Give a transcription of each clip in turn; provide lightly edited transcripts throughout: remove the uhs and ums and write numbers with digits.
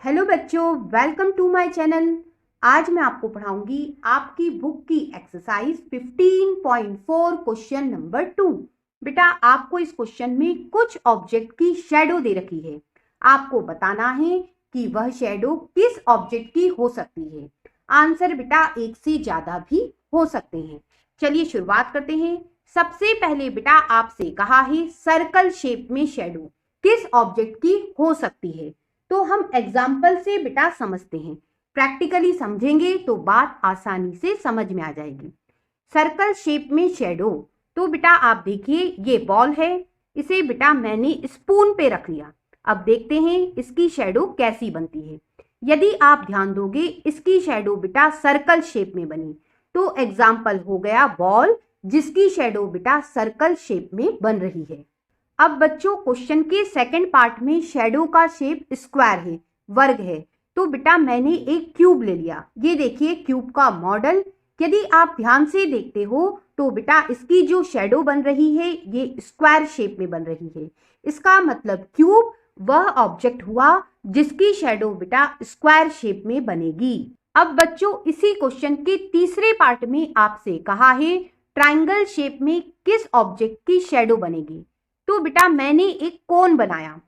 Hello बच्चों, welcome to my channel. आज मैं आपको पढ़ाऊंगी आपकी बुक की एक्सरसाइज 15.4 क्वेश्चन नंबर 2। बेटा, आपको इस क्वेश्चन में कुछ ऑब्जेक्ट की शेडो दे रखी है। आपको बताना है कि वह शेडो किस ऑब्जेक्ट की हो सकती है। आंसर बेटा एक से ज्यादा भी हो सकते हैं। चलिए शुरुआत करते हैं। सबसे पहले बेटा आपसे कहा है सर्कल शेप में शेडो किस ऑब्जेक्ट की हो सकती है। तो हम एग्जाम्पल से बेटा समझते हैं। प्रैक्टिकली समझेंगे तो बात आसानी से समझ में आ जाएगी। सर्कल शेप में शेडो, तो बेटा आप देखिए ये बॉल है, इसे बेटा मैंने स्पून पे रख लिया। अब देखते हैं इसकी शेडो कैसी बनती है। यदि आप ध्यान दोगे इसकी शेडो बेटा सर्कल शेप में बनी, तो एग्जाम्पल हो गया बॉल जिसकी शेडो बेटा सर्कल शेप में बन रही है। अब बच्चों क्वेश्चन के सेकंड पार्ट में शेडो का शेप स्क्वायर है, वर्ग है। तो बेटा मैंने एक क्यूब ले लिया। ये देखिए क्यूब का मॉडल। यदि आप ध्यान से देखते हो तो बेटा इसकी जो शेडो बन रही है ये स्क्वायर शेप में बन रही है। इसका मतलब क्यूब वह ऑब्जेक्ट हुआ जिसकी शेडो बेटा स्क्वायर शेप में बनेगी। अब बच्चों इसी क्वेश्चन के तीसरे पार्ट में आपसे कहा है ट्राइंगल शेप में किस ऑब्जेक्ट की शेडो बनेगी। तो बेटा मैंने एक कोन बनाया,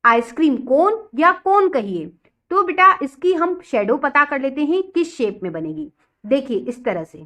आइसक्रीम कोन या कोन कहिए। तो बेटा इसकी हम शेडो पता कर लेते हैं किस शेप में बनेगी। देखिए इस तरह से।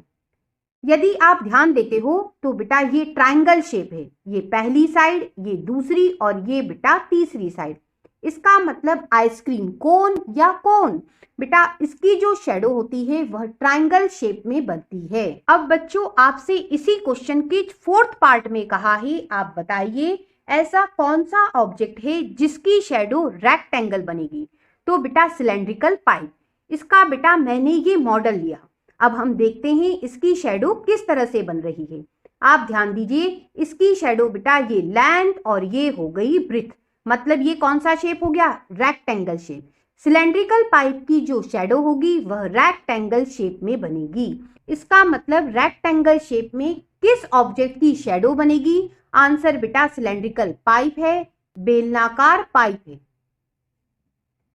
यदि आप ध्यान देते हो तो बेटा ये ट्राइंगल शेप है, ये पहली साइड, ये दूसरी और ये बेटा तीसरी साइड। इसका मतलब आइसक्रीम कोन या कोन बेटा इसकी जो शेडो होती है वह ट्राइंगल शेप में बनती है। अब बच्चों आपसे इसी क्वेश्चन के फोर्थ पार्ट में कहा है आप बताइए ऐसा कौन सा ऑब्जेक्ट है जिसकी शेडो रेक्टेंगल बनेगी। तो बेटा सिलेंड्रिकल पाइप। इसका बेटा मैंने ये मॉडल लिया। अब हम देखते हैं इसकी शेडो किस तरह से बन रही है। आप ध्यान दीजिए इसकी शेडो बेटा ये लेंथ और ये हो गई ब्रेथ, मतलब ये कौन सा शेप हो गया, रेक्टेंगल शेप। सिलेंड्रिकल पाइप की जो शेडो होगी वह रेक्टेंगल शेप में बनेगी। इसका मतलब रेक्टेंगल शेप में किस ऑब्जेक्ट की शेडो बनेगी। आंसर बेटा सिलेंड्रिकल पाइप है, बेलनाकार पाइप है।